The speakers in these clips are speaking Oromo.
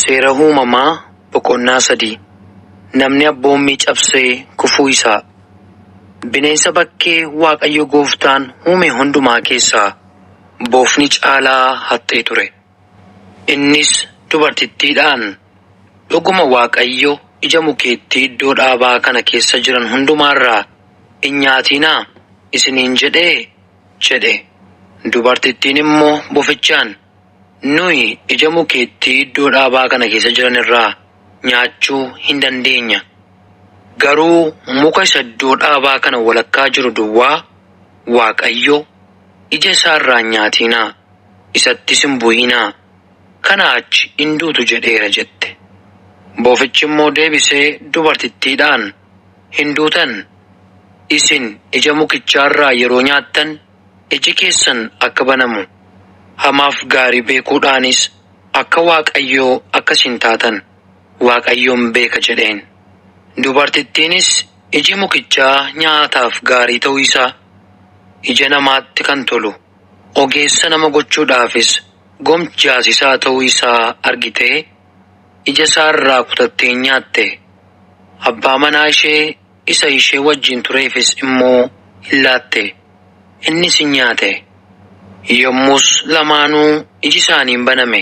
Seera uumamaa boqonnaa 3. Namni abboommii cabsee kufuu isaa. Bineensa bakkee Waaqayyo Gooftaan uume hundumaa keessaa boofni caalaa haxxee ture. Innis dubartittiidhaan, dhuguma Waaqayyo ija mukeettii iddoo dhaabaa kana keessa jiran hundumaarraa hin nyaatinaa isiniin jedhe. Dubartittiin immoo bofichaan, nuyi ija mukeettii iddoo dhaabaa kana keessa jiran irraa nyaachuu hin dandeenya. Garuu muka isa iddoo dhaabaa kana walakkaa jiru duwwaa Waaqayyo ija isaarraa nyaatinaa, isattis hin bu'inaa, kanaa achi hin duutu jedheera jette. Bofichi immoo deebisee dubartittiidhaan, hin duutan, isin ija mukichaarraa yeroo nyaattan iji keessan akka banamu, hamaaf gaarii beekuudhaanis akka Waaqayyoo akkasiin taatan Waaqayyoon beeka jedheen. Dubartittiinis iji mukichaa nyaataaf gaarii ta'uu isaa, ija namaatti kan tolu, ogeessa nama gochuudhaafis gomjaasisaa ta'uu isaa argitee ija isaarraa kutattee nyaatte. Abbaa manaa ishee isa ishee wajjin tureefis immoo hin laatte. Innis hin nyaate. Yommus lamaanuu iji isaaniin baname,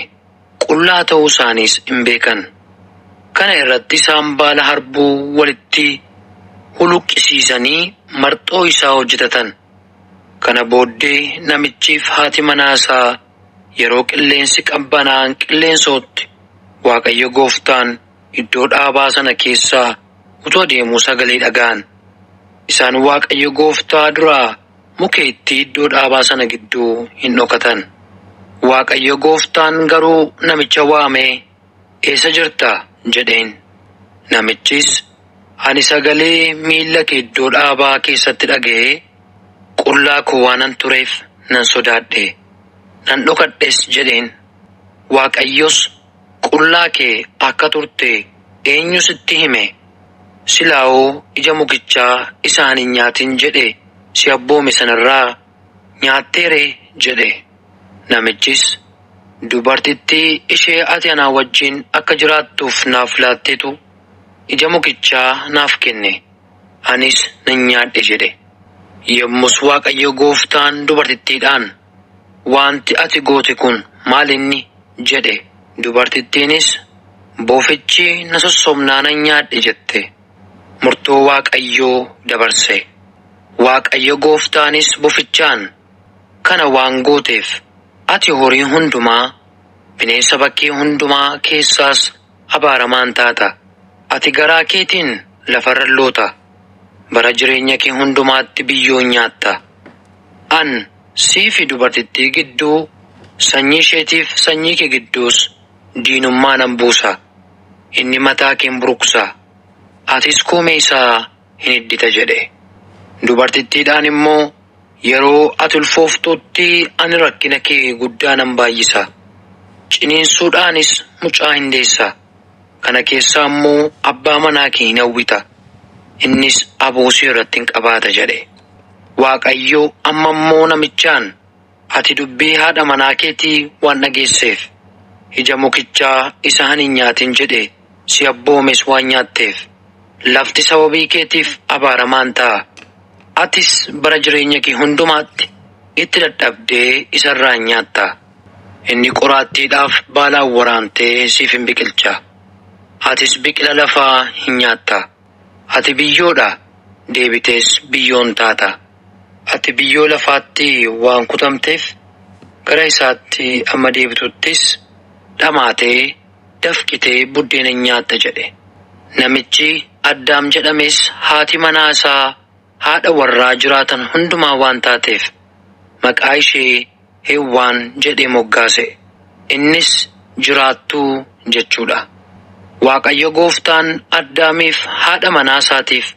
qullaa ta'uu isaaniis hin beekan. Kana irratti isaan baala harbuu walitti huluqqisiisanii marxoo isaa hojjetatan. Kana booddee namichiif haati manaa isaa yeroo qilleensi qabbanaa'aan qilleensootti Waaqayyo Gooftaan iddoo dhaabaa sana keessaa utuu adeemuu sagalee dhaga'an. Isaan Waaqayyo Gooftaa duraa mukeettii iddoo dhaabaa sana gidduu hin dhokatan. Waaqayyo Gooftaan garuu namicha waamee, eessa jirta jedheen. Namichis, ani sagalee miilla kee iddoo dhaabaa keessatti dhaga'ee qullaa koo waanan tureef nan sodaadhe, nan dhokadhes jedheen. Waaqayyos, qullaa kee akka turte eenyu sitti hime? Silaa'oo ija mukichaa isaan hin nyaatin jedhe si abboome sanarraa nyaatteeree jedhe. Namichis, dubartittii ishee ati anaa wajjin akka jiraattuuf naaf laattetu ija mukichaa naaf kenne, anis nan nyaadhe jedhe. Yommus Waaqayyo Gooftaan dubartittiidhaan, wanti ati goote kun maal inni jedhe. Dubartittiinis, bofichi na sossobnaa nan nyaadhe jette. Murtoo Waaqayyoo dabarse. Waaqayyo Gooftaanis bofichaan, kana waan gooteef ati horii hundumaa, bineensa bakkee hundumaa keessaas abaaramaan taata. Ati garaa keetiin lafarra loota, bara jireenya kee hundumaatti biyyoo nyaatta. An sii fi dubartittii gidduu, sanyii isheetiif sanyii kee gidduus diinummaa nan buusa. Inni mataa kee hin buruqsa, atis koomee isaa hin iddita jedhe. Dubartittiidhaan immoo, yeroo ati ulfooftuutti ani rakkina kee guddaa nan baay'isa. Ciniinsuudhaanis mucaa hin deessa. Kana keessaa immoo abbaa manaa kee hin hawwita, innis aboosii irratti hin qabaata jedhe. Waaqayyo amma immoo namichaan, ati dubbii haadha manaa keetii waan dhageesseef, ija mukichaa isaan hin nyaatin jedhe si abboomes waan nyaatteef, lafti sababii keetiif abaaramaan ta'a. Atis bara jireenya kee hundumaatti itti dadhabdee isarraa hin nyaatta. Inni qoraattiidhaaf baalaan waraantee siif hin biqilcha. Atis biqila lafaa hin nyaatta. Ati biyyoodha, deebitees biyyoon taata. Ati biyyoo lafaatti waan kutamteef, gara isaatti amma deebituttis dhamaatee dafqitee buddeena hin nyaatta jedhe. Namichi Addaam jedhames haati manaa isaa haadha warraa jiraatan hundumaa waan taateef maqaa ishee Heewwaan jedhee moggaase. Innis jiraattuu jechuudha. Waaqayyo Gooftaan Addaamiif haadha manaa isaatiif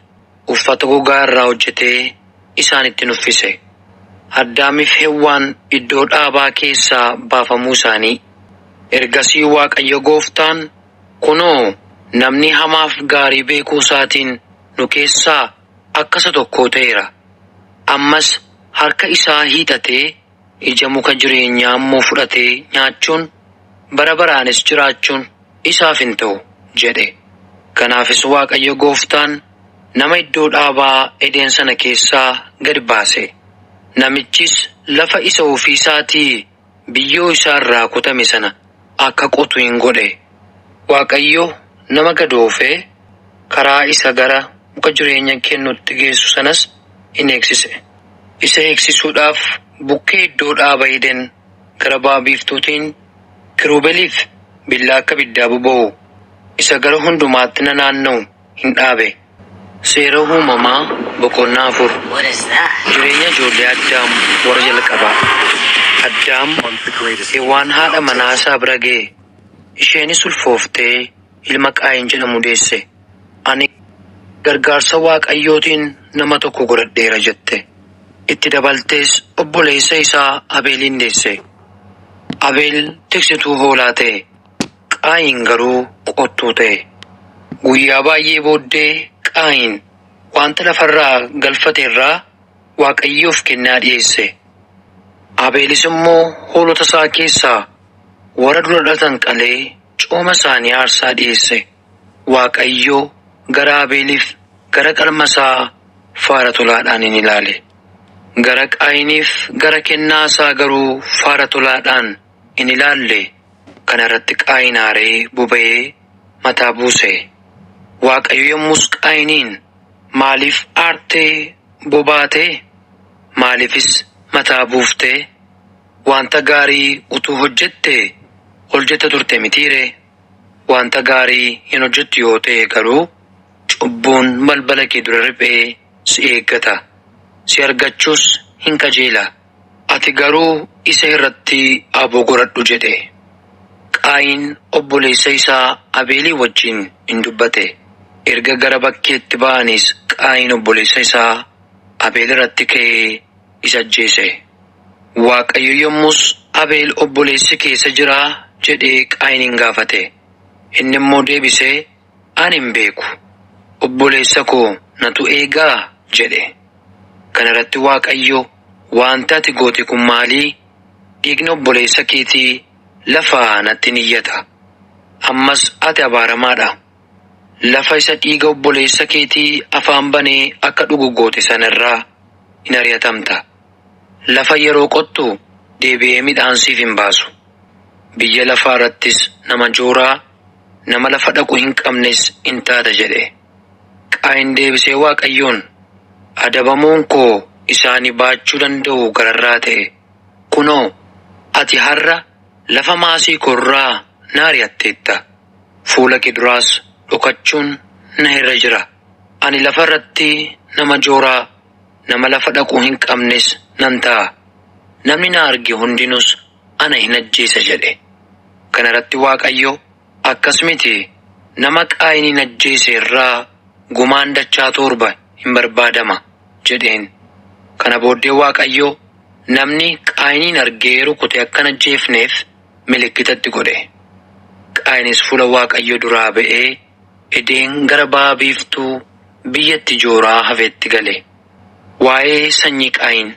uffata gogaa irraa hojjetee isaanitti uffise. Addaamiif Heewwaan iddoo dhaabaa keessaa baafamuu isaanii. Ergasii Waaqayyo Gooftaan, kunoo namni hamaaf gaarii beekuu isaatiin nu keessaa akka isa tokkoo ta'eera. Ammas harka isaa hiixatee ija muka jireenyaa immoo fudhatee nyaachuun bara baraanis jiraachuun isaaf hin ta'u jedhe. Kanaafis Waaqayyo Gooftaan nama iddoo dhaabaa Edeen sana keessaa gad baase. Namichis lafa isa ofii isaatii biyyoo isaarraa kutame sana akka qotu hin godhe. Waaqayyo nama gad oofee karaa isa gara muka jireenya kennutti geessu sanas in eegsise. Isa eegsisuudhaaf bukkee iddoo dhaaba Edeen gara ba'a biiftuutiin kirubeeliif billaa akka ibiddaa boba'u isa gara hundumaatti naanna'u hin dhaabe. Seera uumamaa boqonnaa 4. Jireenya ijoollee Addaam warra jalqabaa. Addaam Hewaan haadha manaa isaa bira ga'e. Isheenis ulfooftee ilma Qaayin jedhamu deesse. Ani gargaarsa Waaqayyootiin nama tokko godhadheera jette. Itti dabaltees obboleessa isaa Abeelin deesse. Abeel tiksituu hoolaa ta'e. Qaayin garuu qottuu ta'e. Guyyaa baay'ee booddee Qaayin wanta lafarraa galfate irraa Waaqayyoof kennaa dhiyeesse. Abeelis immoo hoolota isaa keessaa warra dura dhalatan qalee cooma isaanii aarsaa dhiyeesse. Waaqayyo gara Abeeliif gara qalma isaa faara tolaadhaan in ilaale. Gara Qaayiniif gara kennaa isaa garuu faara tolaadhaan in ilaalle. Kana irratti Qaayin aaree boba'ee mataa buuse. Waaqayyo yommus Qaayiniin maaliif aartee bobaatee? Maaliifis mataa buuftee? Wanta gaarii utuu hojjettee hojjetta turte mitiiree? Wanta gaarii hin hojjettu yoo ta'e garuu cubbuun balbala kee dura riphee si eeggata. Si argachuus hin qajeela. Ati garuu isa irratti aboo godhadhu jedhe. Qaayin obboleessa isaa Abeelii wajjin in dubbate. Erga gara bakkeetti ba'anis Qaayin obboleessa isaa Abeel irratti ka'ee isa ajjeese. Waaqayyo yommus Abeel obboleessi keessa jiraa jedhee Qaayinin gaafate. Inni immoo deebisee ani hin beeku. Obboleessa koo natu eegaa jedhe. Kana irratti Waaqayyo wanta ati goote kun maalii? Dhiigni obboleessa keetii lafaa natti niyyata. Ammas ati abaaramaadha. Lafa isa dhiiga obboleessa keetii afaan banee akka dhugu goote sanarraa in ari'atamta. Lafa yeroo qottu deebi'ee midhaan siif hin baasu. Biyya lafaa irrattis nama jooraa nama lafa dhaqu hin qabnes in taata jedhe. Qaayin deebisee Waaqayyoon adabamuun koo isaanii baachuu danda'u gararraa ta'e. Kunoo ati har'a lafa maasii korraa na ari'atteetta. Fuula kee duraas dhokachuun na irra jira. Ani lafa irratti nama jooraa nama lafa dhaquu hin qabnes nan ta'a. Namni na arge hundinus ana hin ajjeesa jedhe. Kana irratti Waaqayyo akkas miti nama Qaayinin ajjeese irraa gumaan dachaa 7 hin barbaadama jedheen. Kana booddee Waaqayyo namni Qaayinin argee rukute akka hin ajjeefneef milikkitatti godhe. Qaayinis fuula Waaqayyo duraa ba'ee Edeen gara ba'a biiftuu biyyatti jooraa hafeetti gale. Waa'ee sanyii Qaayin.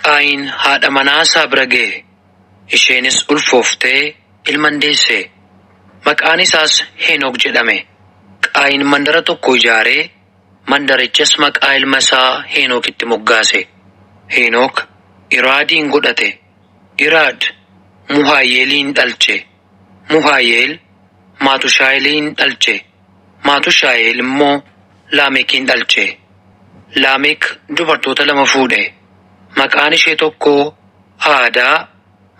Qaayin haadha manaa isaa bira ga'e. Isheenis ulfooftee ilma deesse. Maqaan isaas Henook jedhame. Qaayin mandara tokko ijaaree mandarichas maqaa ilma isaa Henookitti moggaase. Henook Iraadiin godhate. Iraad Muhaayeeliin dhalche. Muhaayeel Maatushaayeliin dhalche. Maatushaayeel immoo Laamekiin dhalche. Laamek dubartoota 2 fuudhe. Maqaan ishee tokko Aadaa,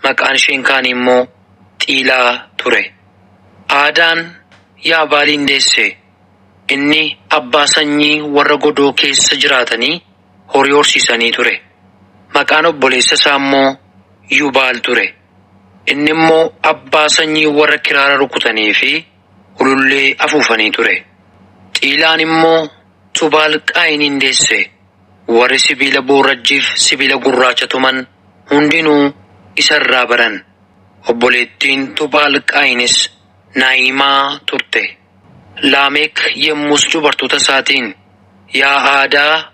maqaan isheen kaan immoo Xiilaa ture. Aadaan Yaabaaliin deesse. Inni abbaa sanyii warra godoo keessa jiraatanii horii horsiisanii ture. Maqaan obboleessa isaa immoo Yubaal ture. Inni immoo abbaa sanyii warra kiraara rukutanii fi ulullee afuufanii ture. Xiilaan immoo Tubaal Qaayinin deesse. Warri sibiila boorajjiif sibiila gurraacha tuman hundinuu isa irraa baran. Obboleettiin Tubaal Qaayinis Naayimaa turte. Laamek yommus dubartoota isaatiin yaa Aadaa,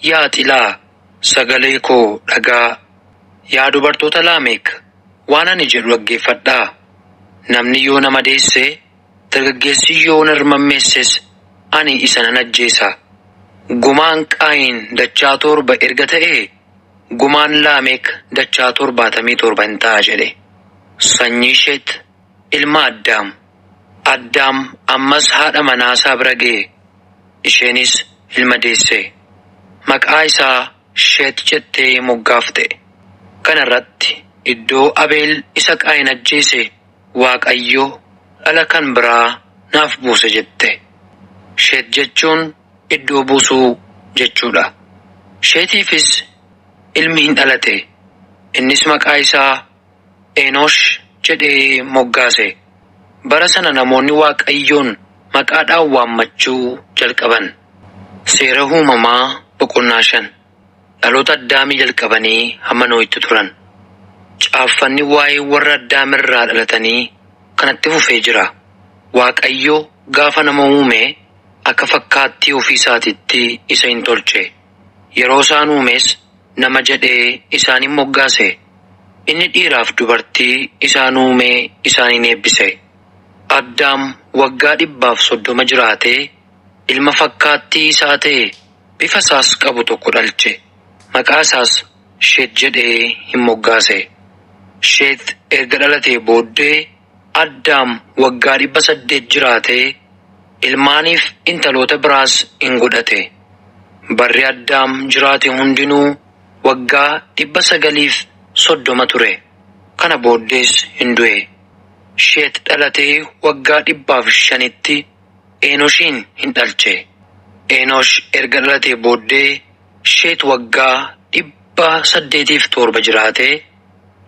yaa Xilaa, sagalee koo dhagaa. Yaa dubartoota Laamek, waan ani jedhu dhaggeeffadhaa. Namni yoo nama deesse dargaggeessi yoo narmammeesses ani isa nan ajjeesa. Gumaan Qaayin dachaa 7 erga ta'ee gumaan Laamek dachaa 77 hin ta'a jedhe. Sanyii Sheet ilma Addaam. Addaam ammas haadha manaasaa bira ga'e. Isheenis ilma deesse. Maqaa isaa Sheet jettee moggaafte. Kana irratti iddoo Abeel isa Qaayin ajjeese Waaqayyo dhala kan biraa naaf buuse jette. Sheet jechuun iddoo buusuu jechuudha. Sheetiifis ilmi hin dhalate. Innis maqaa isaa Enoosh jedhee moggaase. Bara sana namoonni Waaqayyoon maqaadhaan waammachuu jalqaban. Seera uumamaa boqonnaa 5. Dhaloota Addaamii jalqabanii hamma Nohitti turan. Caaffanni waa'ee warra Addaam irraa dhalatanii kanatti fufee jira. Waaqayyo gaafa nama uume akka fakkaattii ofii isaatiitti isa hin tolche. Yeroo isaan uumes nama jedhee isaaniin moggaase. Inni dhiiraaf dubartii isaan uumee isaaniin eebbise. Addaam waggaa 130 jiraatee ilma fakkaattii isaa ta'e bifa isaas qabu tokko dhalche. Maqaa isaas Sheet jedhee hin moggaase. Sheet erga dhalatee booddee Addaam waggaa 800 jiraatee ilmaaniif intaloota biraas hin godhate. Barri Addaam jiraate hundinuu waggaa 930 ture. Kana booddees hin du'e. Sheet dhalatee waggaa 105tti Enoshin hin dhalche. Enosh erga dhalatee booddee Sheet waggaa 807 jiraatee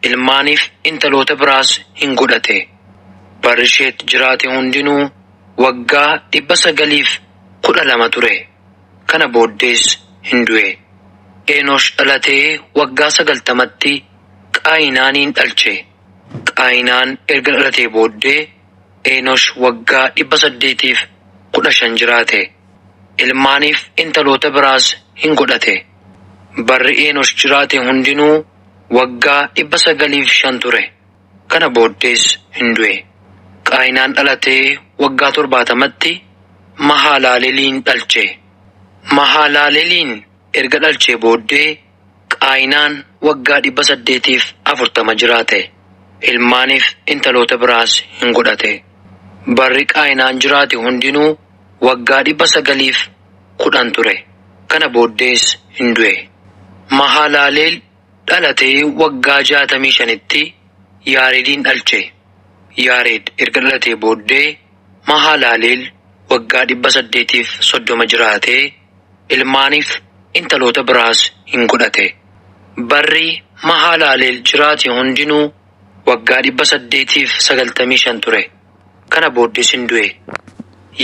ilmaaniif intaloota biraas hin godhate. Barri Sheet jiraate hundinuu waggaa 912 ture. Kana booddees hin du'e. Enosh dhalatee waggaa 90tti Qaayinaaniin dhalche. Qaayinaan erga dhalatee booddee Enosh waggaa 815 jiraate. Ilmaaniif intaloota biraas hin godhate. Barri Enosh jiraate hundinuu waggaa 905 ture. Kana booddees hin du'e. Qaayinaan dhalatee waggaa 70tti Mahalaleeliin dhalche. Mahalaleeliin erga dhalchee booddee Qaayinaan waggaa 840 jiraate. Ilmaaniif intaloota biraas hin godhate. Barri Qaayinaan jiraate hundinuu waggaa 910 ture. Kana booddees hin du'e. Mahalaleel dhalatee waggaa 65tti Yaareediin dhalche. Yaareed erga dhalatee booddee Mahalaleel waggaa 830 jiraatee ilmaaniif intaloota biraas hin godhate. Barri Mahalaleel jiraate hundinuu waggaa 895 ture. Kana booddees hin du'e.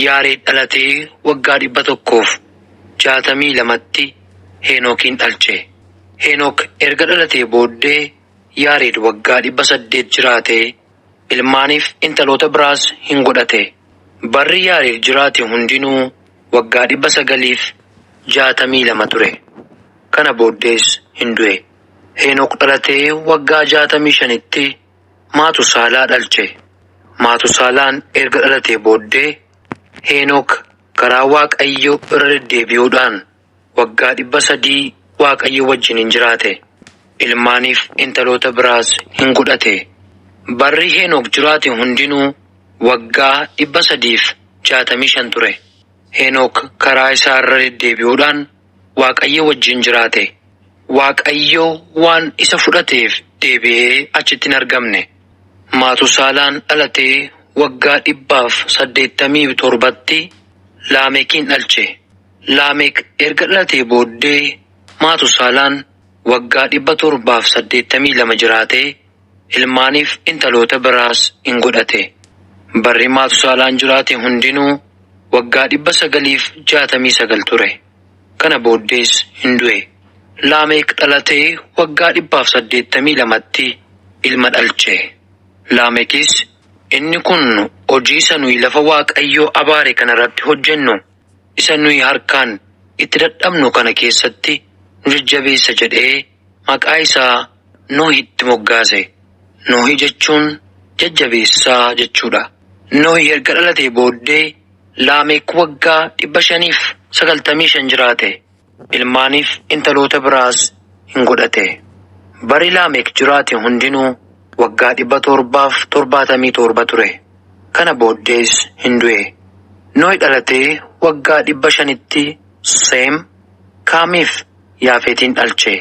Yaareed dhalatee waggaa 162tti Heenookiin dhalche. Heenok erga dhalatee booddee Yaareed waggaa 800 jiraatee ilmaaniif intaloota biraas hin godhate. Barri Yaareed jiraate hundinuu waggaa 962 ture. Kana booddees hin du'e. Heenok dhalatee waggaa 65tti Maatusaalaa dhalche. Maatusaalaan erga dhalatee booddee Heenok karaa Waaqayyo irra deddeebi'uudhaan waggaa 300 Waaqayyo wajjin jiraate. Ilmaaniif intaloota biraas hin godhate. Barri Heenok jiraate hundinuu waggaa 365 ture. Heenok karaa isaa irra deddeebi'uudhaan Waaqayyo wajjin jiraate. Waaqayyo waan isa fudhateef deebi'ee achitti hin argamne. Maatusaalaan dhalatee waggaa 187tti Laamekiin dhalche. Laamek erga dhalatee booddee Maatusaalaan waggaa 782 jiraatee ilmaaniif intaloota biraas hin godhate. Barri Maatusaalaan jiraate hundinuu waggaa 969 ture. Kana booddees hin du'e. Laamek dhalatee waggaa 182tti ilma dhalche. Laamekis inni kun hojii isa nuyi lafa Waaqayyoo abaare kana irratti hojjennu isa nuyi harkaan itti dadhabnu kana keessatti nu jajjabeessa jedhee maqaa isaa Nohitti moggaase. Nohi jechuun jajjabeessaa jechuudha. Nohi erga dhalatee booddee Laameek waggaa 595 jiraate. Ilmaaniif intaloota biraas hin godhate. Bari Laameek jiraate hundinuu waggaa 777 ture. Kana booddees hin du'e. Nohi dhalatee waggaa 500tti Seem, Kaamiif Yaafeetiin dhalche.